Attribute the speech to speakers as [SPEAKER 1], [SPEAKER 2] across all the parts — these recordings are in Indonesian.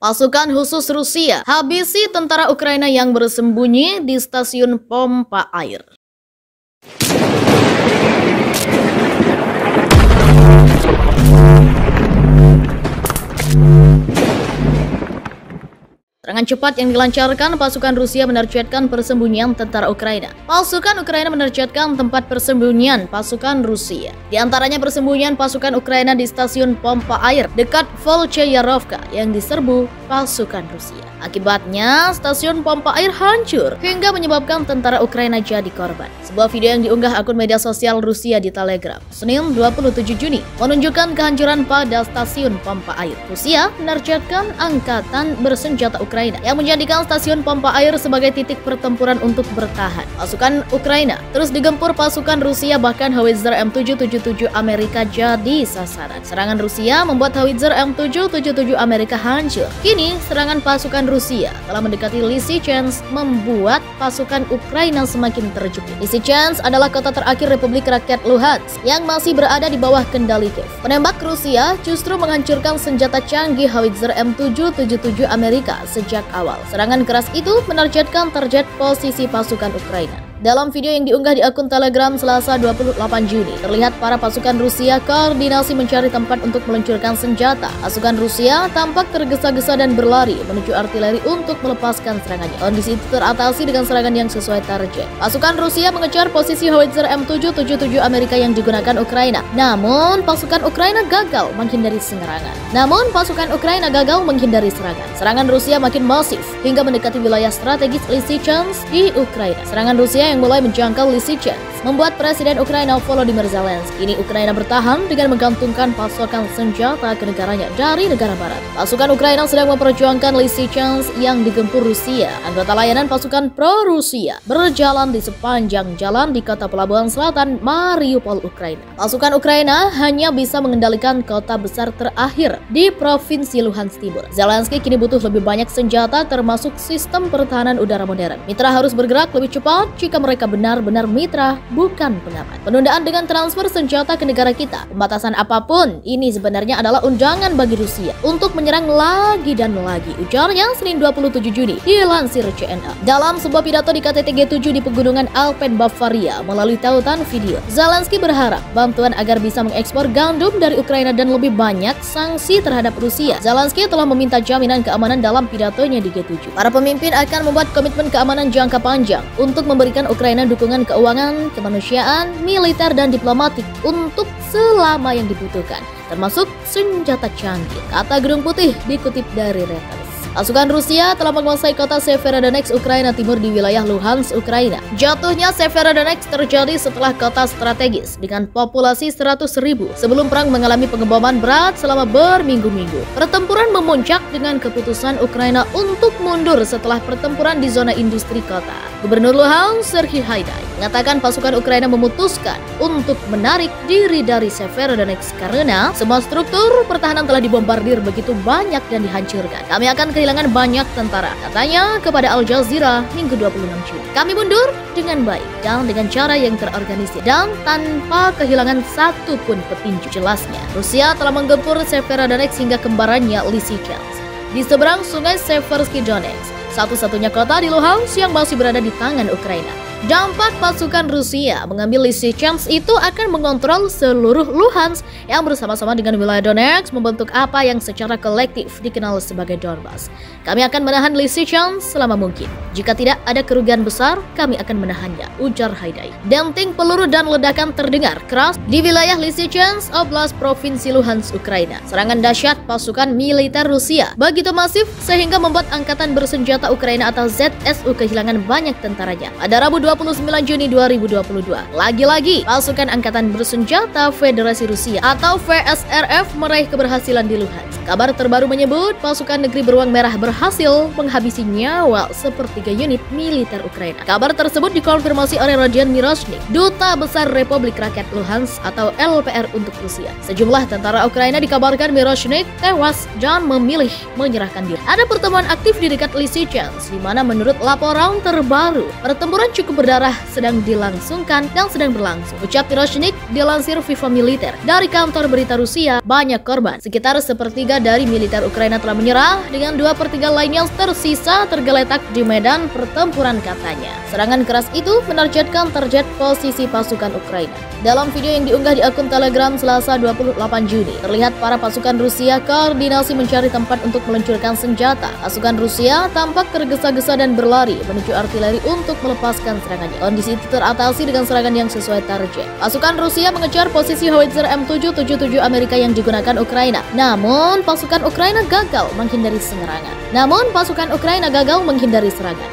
[SPEAKER 1] Pasukan khusus Rusia habisi tentara Ukraina yang bersembunyi di stasiun pompa air. Serangan cepat yang dilancarkan pasukan Rusia menargetkan persembunyian tentara Ukraina. Pasukan Ukraina menargetkan tempat persembunyian pasukan Rusia. Di antaranya persembunyian pasukan Ukraina di stasiun pompa air dekat Volchayarovka yang diserbu pasukan Rusia. Akibatnya, stasiun pompa air hancur hingga menyebabkan tentara Ukraina jadi korban. Sebuah video yang diunggah akun media sosial Rusia di Telegram Senin 27 Juni menunjukkan kehancuran pada stasiun pompa air. Rusia menargetkan angkatan bersenjata Ukraina yang menjadikan stasiun pompa air sebagai titik pertempuran untuk bertahan. Pasukan Ukraina terus digempur pasukan Rusia, bahkan howitzer M777 Amerika jadi sasaran. Serangan Rusia membuat howitzer M777 Amerika hancur. Kini serangan pasukan Rusia telah mendekati Lysychansk, membuat pasukan Ukraina semakin terjepit. Lysychansk adalah kota terakhir Republik Rakyat Luhansk yang masih berada di bawah kendali Kiev. Penembak Rusia justru menghancurkan senjata canggih howitzer M777 Amerika sejak awal. Serangan keras itu menargetkan target posisi pasukan Ukraina. Dalam video yang diunggah di akun Telegram Selasa 28 Juni, terlihat para pasukan Rusia koordinasi mencari tempat untuk meluncurkan senjata. Pasukan Rusia tampak tergesa-gesa dan berlari menuju artileri untuk melepaskan serangannya. Kondisi itu teratasi dengan serangan yang sesuai target. Pasukan Rusia mengejar posisi howitzer M777 Amerika yang digunakan Ukraina. Namun, pasukan Ukraina gagal menghindari serangan. Serangan Rusia makin masif hingga mendekati wilayah strategis Lysychansk di Ukraina. Serangan Rusia yang mulai menjangkau Lysychansk membuat Presiden Ukraina Volodymyr Zelensky. Kini Ukraina bertahan dengan menggantungkan pasokan senjata ke negaranya dari negara barat. Pasukan Ukraina sedang memperjuangkan Lysychansk yang digempur Rusia. Anggota layanan pasukan pro-Rusia berjalan di sepanjang jalan di kota pelabuhan selatan Mariupol, Ukraina. Pasukan Ukraina hanya bisa mengendalikan kota besar terakhir di Provinsi Luhansk Timur. Zelensky kini butuh lebih banyak senjata, termasuk sistem pertahanan udara modern. Mitra harus bergerak lebih cepat jika mereka benar-benar mitra, bukan pengamat. Penundaan dengan transfer senjata ke negara kita, pembatasan apapun, ini sebenarnya adalah undangan bagi Rusia untuk menyerang lagi dan lagi, ujarnya Senin 27 Juni dilansir CNA. Dalam sebuah pidato di KTT G7 di pegunungan Alpen Bavaria melalui tautan video, Zelensky berharap bantuan agar bisa mengekspor gandum dari Ukraina dan lebih banyak sanksi terhadap Rusia. Zelensky telah meminta jaminan keamanan dalam pidatonya di G7. Para pemimpin akan membuat komitmen keamanan jangka panjang untuk memberikan Ukraina dukungan keuangan, kemanusiaan, militer, dan diplomatik untuk selama yang dibutuhkan, termasuk senjata canggih, kata Gedung Putih dikutip dari Reuters. Pasukan Rusia telah menguasai kota Severodonetsk, Ukraina Timur di wilayah Luhansk, Ukraina. Jatuhnya Severodonetsk terjadi setelah kota strategis dengan populasi 100.000 sebelum perang mengalami pengeboman berat selama berminggu-minggu. Pertempuran memuncak dengan keputusan Ukraina untuk mundur setelah pertempuran di zona industri kota. Gubernur Luhansk, Serhiy Haidai, mengatakan pasukan Ukraina memutuskan untuk menarik diri dari Severodonetsk karena semua struktur pertahanan telah dibombardir begitu banyak dan dihancurkan. Kami akan kehilangan banyak tentara, katanya kepada Al Jazeera Minggu 26 Juni. Kami mundur dengan baik dan dengan cara yang terorganisir dan tanpa kehilangan satu pun petinju, jelasnya. Rusia telah menggempur Severodonetsk hingga kembarannya Lysychansk di seberang sungai Seversky Donetsk, satu-satunya kota di Luhansk yang masih berada di tangan Ukraina. Dampak pasukan Rusia mengambil Lysychansk itu akan mengontrol seluruh Luhansk yang bersama-sama dengan wilayah Donetsk membentuk apa yang secara kolektif dikenal sebagai Donbas. Kami akan menahan Lysychansk selama mungkin. Jika tidak ada kerugian besar, kami akan menahannya, ujar Haidai. Denting peluru dan ledakan terdengar keras di wilayah Lysychansk, Oblast Provinsi Luhansk, Ukraina. Serangan dahsyat pasukan militer Rusia begitu masif sehingga membuat Angkatan Bersenjata Ukraina atau ZSU kehilangan banyak tentaranya. Pada Rabu 29 Juni 2022, lagi-lagi pasukan Angkatan Bersenjata Federasi Rusia atau VSRF meraih keberhasilan di Luhansk. Kabar terbaru menyebut pasukan negeri beruang merah berhasil menghabisi nyawa sepertiga unit militer Ukraina. Kabar tersebut dikonfirmasi oleh Rodion Miroshnik, duta Kota Besar Republik Rakyat Luhansk atau LPR untuk Rusia. Sejumlah tentara Ukraina dikabarkan Miroshnik tewas dan memilih menyerahkan diri. Ada pertemuan aktif di dekat Lysychansk, di mana menurut laporan terbaru, pertempuran cukup berdarah sedang dilangsungkan dan sedang berlangsung. Ucap Miroshnik dilansir Viva Militer. Dari kantor berita Rusia, banyak korban. Sekitar sepertiga dari militer Ukraina telah menyerah, dengan 2/3 lainnya tersisa tergeletak di medan pertempuran katanya. Serangan keras itu menargetkan target posisi pasukan Ukraina. Dalam video yang diunggah di akun Telegram Selasa 28 Juni, terlihat para pasukan Rusia koordinasi mencari tempat untuk meluncurkan senjata. Pasukan Rusia tampak tergesa-gesa dan berlari menuju artileri untuk melepaskan serangannya. Kondisi itu teratasi dengan serangan yang sesuai target. Pasukan Rusia mengejar posisi howitzer M777 Amerika yang digunakan Ukraina. Namun, pasukan Ukraina gagal menghindari serangan.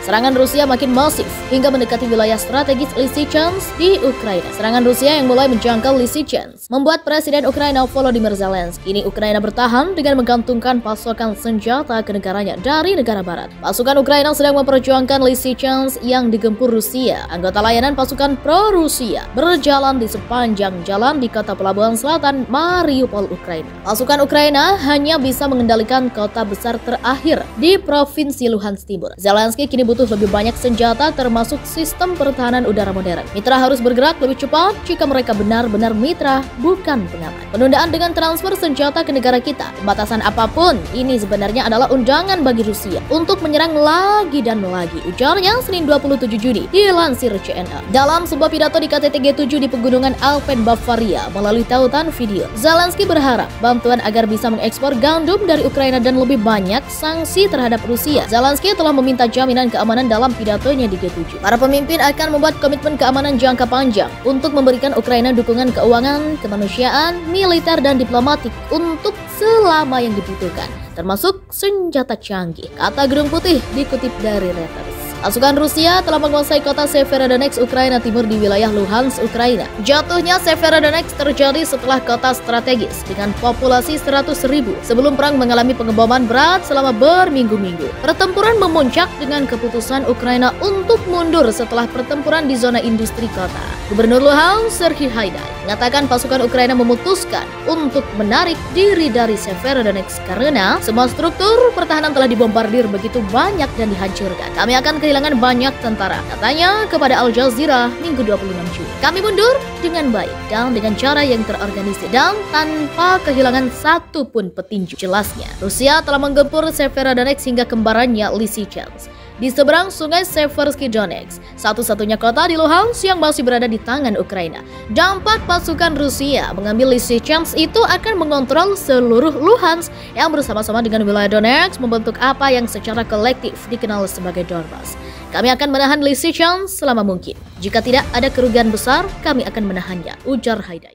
[SPEAKER 1] Serangan Rusia makin masif hingga mendekati wilayah strategis Lysychansk di Ukraina. Serangan Rusia yang mulai menjangkau Lysychansk membuat Presiden Ukraina Volodymyr Zelensky. Kini Ukraina bertahan dengan menggantungkan pasokan senjata ke negaranya dari negara barat. Pasukan Ukraina sedang memperjuangkan Lysychansk yang digempur Rusia. Anggota layanan pasukan pro-Rusia berjalan di sepanjang jalan di kota pelabuhan selatan Mariupol, Ukraina. Pasukan Ukraina hanya bisa mengendalikan kota besar terakhir di Provinsi Luhansk Timur. Zelensky kini butuh lebih banyak senjata termasuk sistem pertahanan udara modern. Mitra harus bergerak lebih cepat jika mereka benar-benar mitra, bukan pengamat. Penundaan dengan transfer senjata ke negara kita, pembatasan apapun, ini sebenarnya adalah undangan bagi Rusia untuk menyerang lagi dan lagi, ujarnya Senin 27 Juni dilansir CNA. Dalam sebuah pidato di KTT G7 di pegunungan Alpen Bavaria melalui tautan video, Zelensky berharap bantuan agar bisa mengekspor gandum dari Ukraina dan lebih banyak sanksi terhadap Rusia. Zelensky telah meminta jaminan keamanan dalam pidatonya di G7. Para pemimpin akan membuat komitmen keamanan jangka panjang untuk memberikan Ukraina dukungan keuangan, kemanusiaan, militer, dan diplomatik untuk selama yang dibutuhkan, termasuk senjata canggih, kata Gedung Putih dikutip dari Reuters. Pasukan Rusia telah menguasai kota Severodonetsk, Ukraina Timur di wilayah Luhansk, Ukraina. Jatuhnya Severodonetsk terjadi setelah kota strategis dengan populasi 100.000 sebelum perang mengalami pengeboman berat selama berminggu-minggu. Pertempuran memuncak dengan keputusan Ukraina untuk mundur setelah pertempuran di zona industri kota. Gubernur Luhansk, Serhiy Haidai, mengatakan pasukan Ukraina memutuskan untuk menarik diri dari Severodonetsk karena semua struktur pertahanan telah dibombardir begitu banyak dan dihancurkan. Kami akan kehilangan banyak tentara, katanya kepada Al Jazeera Minggu 26 Juni. Kami mundur dengan baik dan dengan cara yang terorganisir dan tanpa kehilangan satu pun petinju, jelasnya. Rusia telah menggempur Severodonetsk hingga kembarannya Lysychansk di seberang sungai Seversky Donetsk, satu-satunya kota di Luhansk yang masih berada di tangan Ukraina. Dampak pasukan Rusia mengambil Lysychansk itu akan mengontrol seluruh Luhansk yang bersama-sama dengan wilayah Donetsk membentuk apa yang secara kolektif dikenal sebagai Donbas. Kami akan menahan Lysychansk selama mungkin. Jika tidak ada kerugian besar, kami akan menahannya, ujar Haidai.